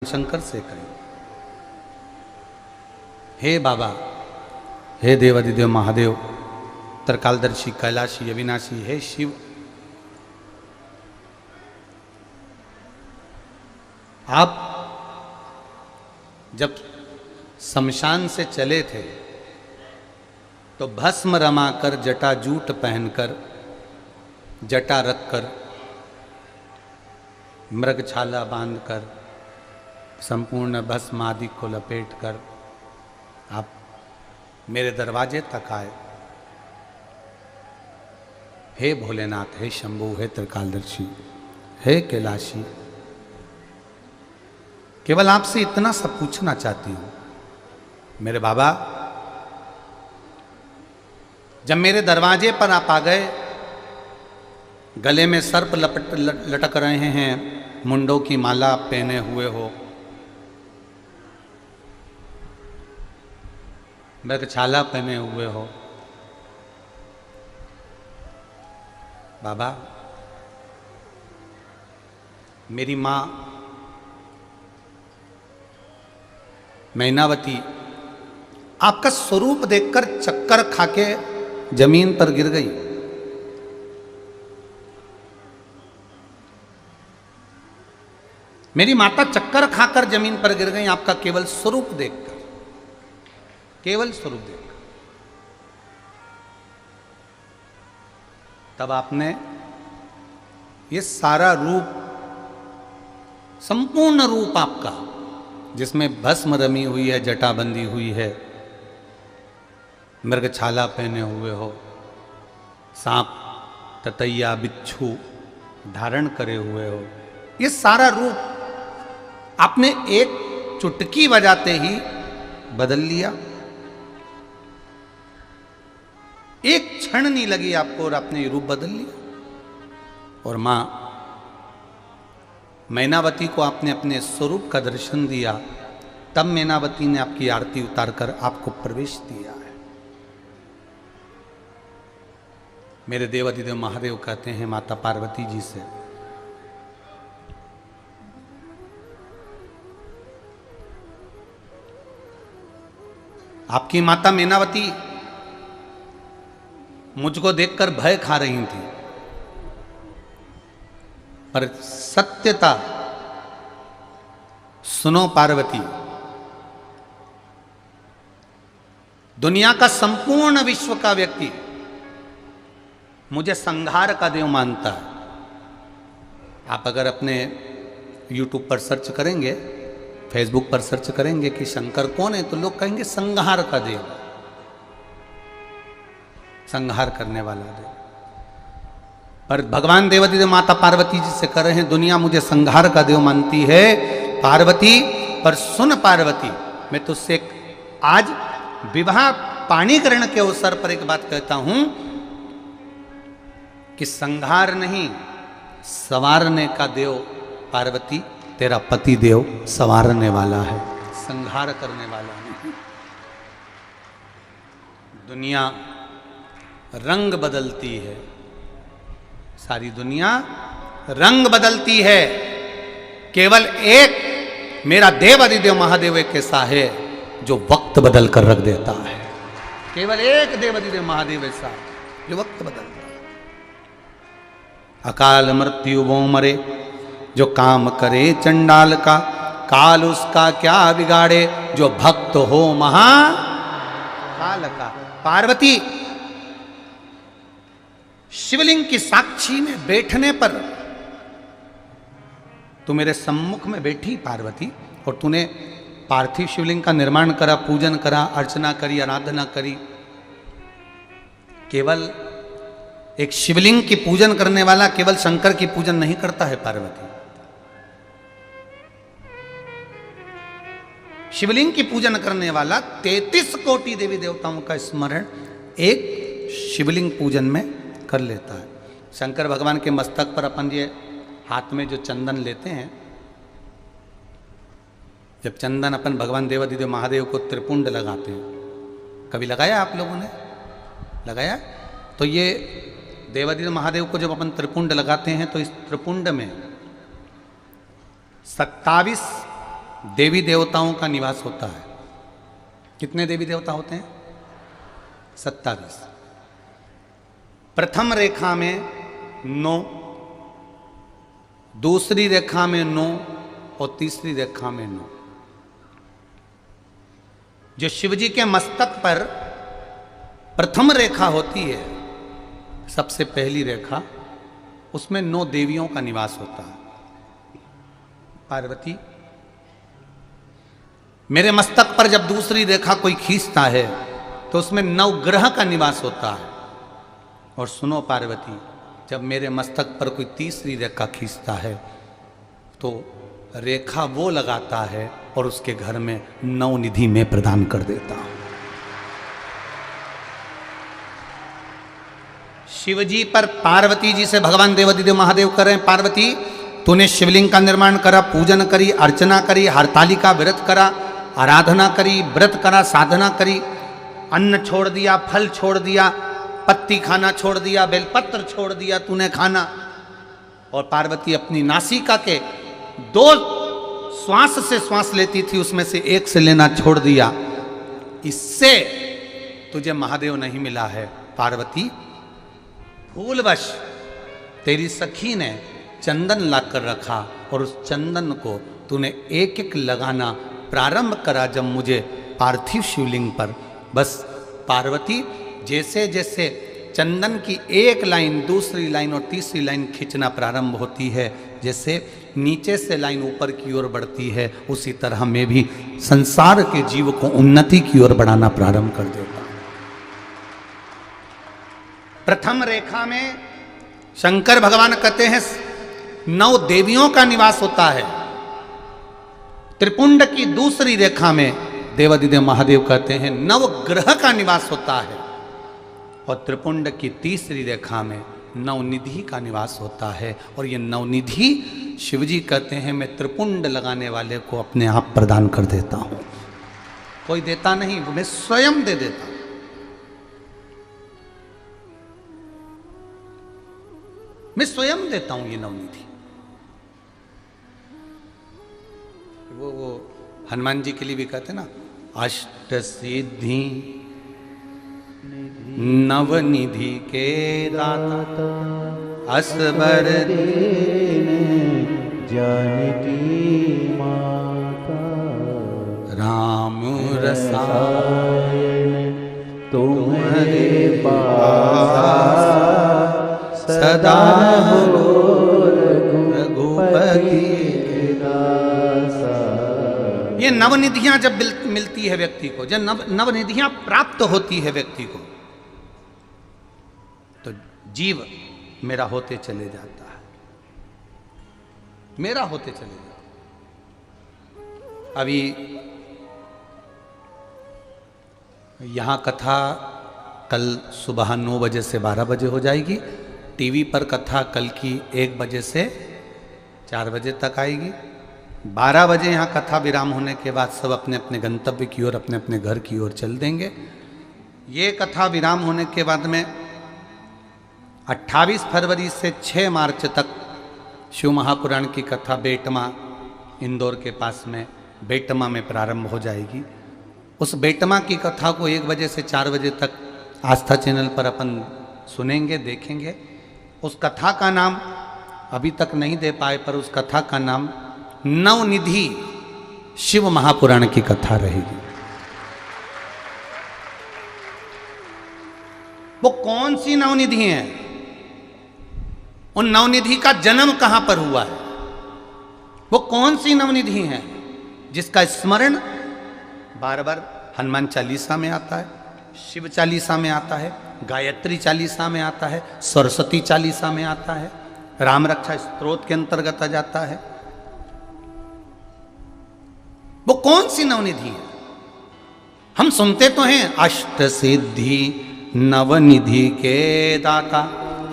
शंकर से करें। हे बाबा, हे देवादिदेव महादेव, त्रिकालदर्शी, कैलाशी, अविनाशी, हे शिव, आप जब शमशान से चले थे तो भस्म रमाकर, जटा जूट पहनकर, जटा रखकर, मृगछाला बांधकर, संपूर्ण भस्म आदि को लपेट कर आप मेरे दरवाजे तक आए। हे भोलेनाथ, हे शंभु, हे त्रिकालदर्शी, हे कैलाशी, केवल आपसे इतना सा पूछना चाहती हूं। मेरे बाबा, जब मेरे दरवाजे पर आप आ गए, गले में सर्प लटक रहे हैं, मुंडों की माला पहने हुए हो, मृगछाला पहने हुए हो, बाबा, मेरी माँ मैनावती आपका स्वरूप देखकर चक्कर खाके जमीन पर गिर गई। मेरी माता चक्कर खाकर जमीन पर गिर गई आपका केवल स्वरूप देखकर, केवल स्वरूप देखकर। तब आपने ये सारा रूप, संपूर्ण रूप आपका, जिसमें भस्म रमी हुई है, जटा बंधी हुई है, मृगछाला पहने हुए हो, सांप, ततैया, बिच्छू धारण करे हुए हो, ये सारा रूप आपने एक चुटकी बजाते ही बदल लिया। एक क्षण नहीं लगी आपको और आपने रूप बदल लिया। और मां मैनावती को आपने अपने स्वरूप का दर्शन दिया, तब मैनावती ने आपकी आरती उतारकर आपको प्रवेश दिया है। मेरे देवादिदेव महादेव कहते हैं माता पार्वती जी से, आपकी माता मैनावती मुझको देखकर भय खा रही थी, पर सत्यता सुनो पार्वती, दुनिया का संपूर्ण विश्व का व्यक्ति मुझे संहार का देव मानता है। आप अगर अपने YouTube पर सर्च करेंगे, फेसबुक पर सर्च करेंगे कि शंकर कौन है, तो लोग कहेंगे संहार का देव, संहार करने वाला देव। पर भगवान देवादिदेव माता पार्वती जी से कर रहे हैं, दुनिया मुझे संहार का देव मानती है पार्वती, पर सुन पार्वती, मैं तुझसे आज विवाह पाणीकरण के अवसर पर एक बात कहता हूं कि संहार नहीं, संवारने का देव पार्वती, तेरा पति देव संवारने वाला है, संहार करने वाला नहीं। दुनिया रंग बदलती है, सारी दुनिया रंग बदलती है, केवल एक मेरा देवादिदेव महादेव एक ऐसा है जो वक्त बदल कर रख देता है। केवल एक देवादिदेव महादेव ऐसा है जो वक्त बदलता है। अकाल मृत्यु वो मरे जो काम करे चंडाल का, काल उसका क्या बिगाड़े जो भक्त हो महाकाल का। पार्वती, शिवलिंग की साक्षी में बैठने पर तू मेरे सम्मुख में बैठी पार्वती, और तूने पार्थिव शिवलिंग का निर्माण करा, पूजन करा, अर्चना करी, आराधना करी। केवल एक शिवलिंग की पूजन करने वाला केवल शंकर की पूजन नहीं करता है पार्वती। शिवलिंग की पूजन करने वाला 33 कोटि देवी देवताओं का स्मरण एक शिवलिंग पूजन में कर लेता है। शंकर भगवान के मस्तक पर अपन ये हाथ में जो चंदन लेते हैं, जब चंदन अपन भगवान देवादिदेव महादेव को त्रिपुंड लगाते हैं, कभी लगाया आप लोगों ने? लगाया? तो ये देवादिदेव महादेव को जब अपन त्रिपुंड लगाते हैं तो इस त्रिपुंड में 27 देवी देवताओं का निवास होता है। कितने देवी देवता होते हैं? 27। प्रथम रेखा में 9, दूसरी रेखा में 9 और तीसरी रेखा में 9। जो शिवजी के मस्तक पर प्रथम रेखा होती है, सबसे पहली रेखा, उसमें 9 देवियों का निवास होता है। पार्वती, मेरे मस्तक पर जब दूसरी रेखा कोई खींचता है तो उसमें 9 ग्रह का निवास होता है। और सुनो पार्वती, जब मेरे मस्तक पर कोई तीसरी रेखा खींचता है तो रेखा वो लगाता है और उसके घर में 9 निधि में प्रदान कर देता हूं। शिवजी पर पार्वती जी से भगवान देवादिदेव महादेव कर रहे हैं, पार्वती तूने शिवलिंग का निर्माण करा, पूजन करी, अर्चना करी, हरतालिका व्रत करा, आराधना करी, व्रत करा, साधना करी, अन्न छोड़ दिया, फल छोड़ दिया, पत्ती खाना छोड़ दिया, बेलपत्र छोड़ दिया तूने खाना। और पार्वती अपनी नासिका के 2 श्वास से श्वास लेती थी, उसमें से 1 से लेना छोड़ दिया। इससे तुझे महादेव नहीं मिला है पार्वती। भूलवश तेरी सखी ने चंदन लाकर रखा और उस चंदन को तूने एक एक लगाना प्रारंभ करा जब मुझे पार्थिव शिवलिंग पर। बस पार्वती, जैसे जैसे चंदन की एक लाइन, दूसरी लाइन और तीसरी लाइन खींचना प्रारंभ होती है, जैसे नीचे से लाइन ऊपर की ओर बढ़ती है, उसी तरह मैं भी संसार के जीव को उन्नति की ओर बढ़ाना प्रारंभ कर देता हूं। प्रथम रेखा में शंकर भगवान कहते हैं 9 देवियों का निवास होता है। त्रिपुंड की दूसरी रेखा में देवादिदेव महादेव कहते हैं 9 ग्रह का निवास होता है। और त्रिपुंड की तीसरी रेखा में 9 निधि का निवास होता है। और ये 9 निधि शिवजी कहते हैं मैं त्रिपुंड लगाने वाले को अपने आप प्रदान कर देता हूं। कोई देता नहीं, मैं स्वयं दे देता हूं। मैं स्वयं देता हूं ये 9 निधि। वो हनुमान जी के लिए भी कहते ना, अष्ट सिद्धि नवनिधि के दाता, असबर जानकी माता, राम रसायन तुम्हारे पास सदा हो रघुपति। ये नवनिधियां जब मिलती है व्यक्ति को, जब नवनिधियां प्राप्त होती है व्यक्ति को, तो जीव मेरा होते चले जाता है, मेरा होते चले जाता है। अभी यहां कथा कल सुबह 9 बजे से 12 बजे हो जाएगी। टीवी पर कथा कल की 1 बजे से 4 बजे तक आएगी। 12 बजे यहाँ कथा विराम होने के बाद सब अपने अपने गंतव्य की ओर, अपने अपने घर की ओर चल देंगे। ये कथा विराम होने के बाद में 28 फरवरी से 6 मार्च तक शिव महापुराण की कथा बेटमा, इंदौर के पास में बेटमा में प्रारंभ हो जाएगी। उस बेटमा की कथा को 1 बजे से 4 बजे तक आस्था चैनल पर अपन सुनेंगे, देखेंगे। उस कथा का नाम अभी तक नहीं दे पाए, पर उस कथा का नाम नवनिधि शिव महापुराण की कथा रहेगी। वो कौन सी नवनिधि है? उन नवनिधि का जन्म कहां पर हुआ है? वो कौन सी नवनिधि है जिसका स्मरण बार बार हनुमान चालीसा में आता है, शिव चालीसा में आता है, गायत्री चालीसा में आता है, सरस्वती चालीसा में आता है, राम रक्षा स्तोत्र के अंतर्गत आ जाता है। वो कौन सी नवनिधि है? हम सुनते तो हैं अष्ट सिद्धि नवनिधि के दाता,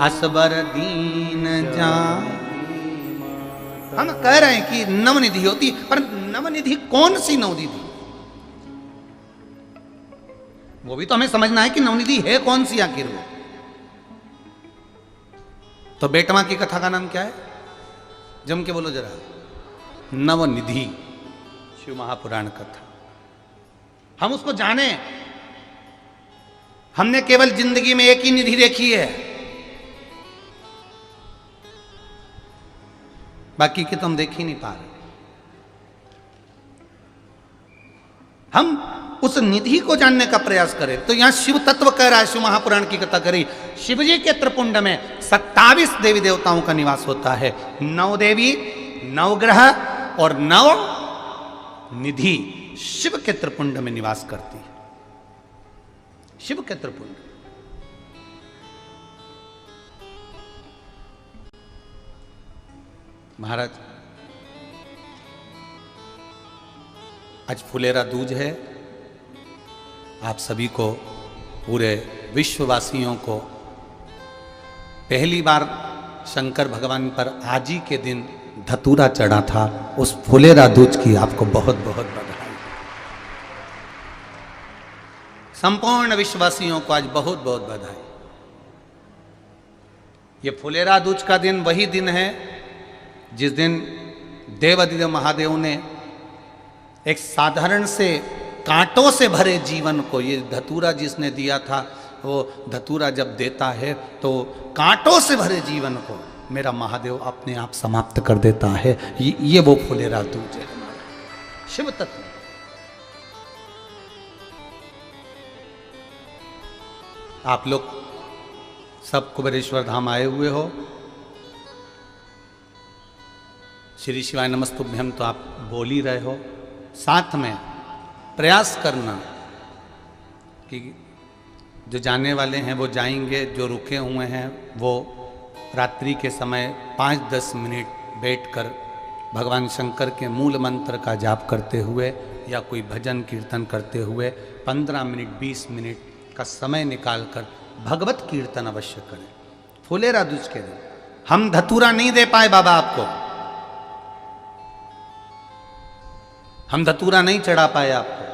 असबर दीन जान। हम कह रहे हैं कि नवनिधि होती, पर नवनिधि कौन सी नवनिधि? वो भी तो हमें समझना है कि नवनिधि है कौन सी आखिर वो। तो बेटमा की कथा का नाम क्या है? जम के बोलो जरा। नवनिधि शिव महापुराण कथा, हम उसको जाने। हमने केवल जिंदगी में एक ही निधि देखी है, बाकी की तो हम देख ही नहीं पा रहे। हम उस निधि को जानने का प्रयास करें। तो यहां शिव तत्व कह रहा है, शिव महापुराण की कथा करी। शिव जी के त्रिपुंड में 27 देवी देवताओं का निवास होता है। 9 देवी, 9 ग्रह और 9 निधि शिव के त्रिपुंड में निवास करती है। शिव के त्रिपुंड। महाराज, आज फुलेरा दूज है। आप सभी को, पूरे विश्ववासियों को पहली बार शंकर भगवान पर आज ही के दिन धतूरा चढ़ा था, उस फुलेरा दूज की आपको बहुत बहुत बधाई। संपूर्ण विश्ववासियों को आज बहुत बहुत बधाई। ये फुलेरा दूज का दिन वही दिन है जिस दिन देवादिदेव महादेव ने एक साधारण से कांटों से भरे जीवन को, ये धतूरा जिसने दिया था, वो धतूरा जब देता है तो कांटों से भरे जीवन को मेरा महादेव अपने आप समाप्त कर देता है। ये वो फुलेरा दूज है, शिव तत्व। आप लोग सब कुबेरेश्वर धाम आए हुए हो। श्री शिवाय नमस्तुभ्यम तो आप बोल ही रहे हो। साथ में प्रयास करना कि जो जाने वाले हैं वो जाएंगे, जो रुके हुए हैं वो रात्रि के समय 5-10 मिनट बैठकर भगवान शंकर के मूल मंत्र का जाप करते हुए या कोई भजन कीर्तन करते हुए 15 मिनट 20 मिनट का समय निकालकर भगवत कीर्तन अवश्य करें। फुलेरा दूज के दिन हम धतूरा नहीं दे पाए बाबा आपको, हम धतूरा नहीं चढ़ा पाए आपको,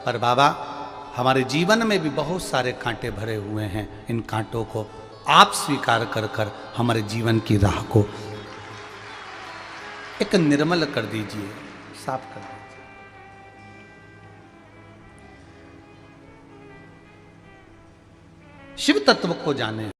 पर बाबा हमारे जीवन में भी बहुत सारे कांटे भरे हुए हैं। इन कांटों को आप स्वीकार कर कर हमारे जीवन की राह को एक निर्मल कर दीजिए, साफ कर दीजिए। शिव तत्व को जाने।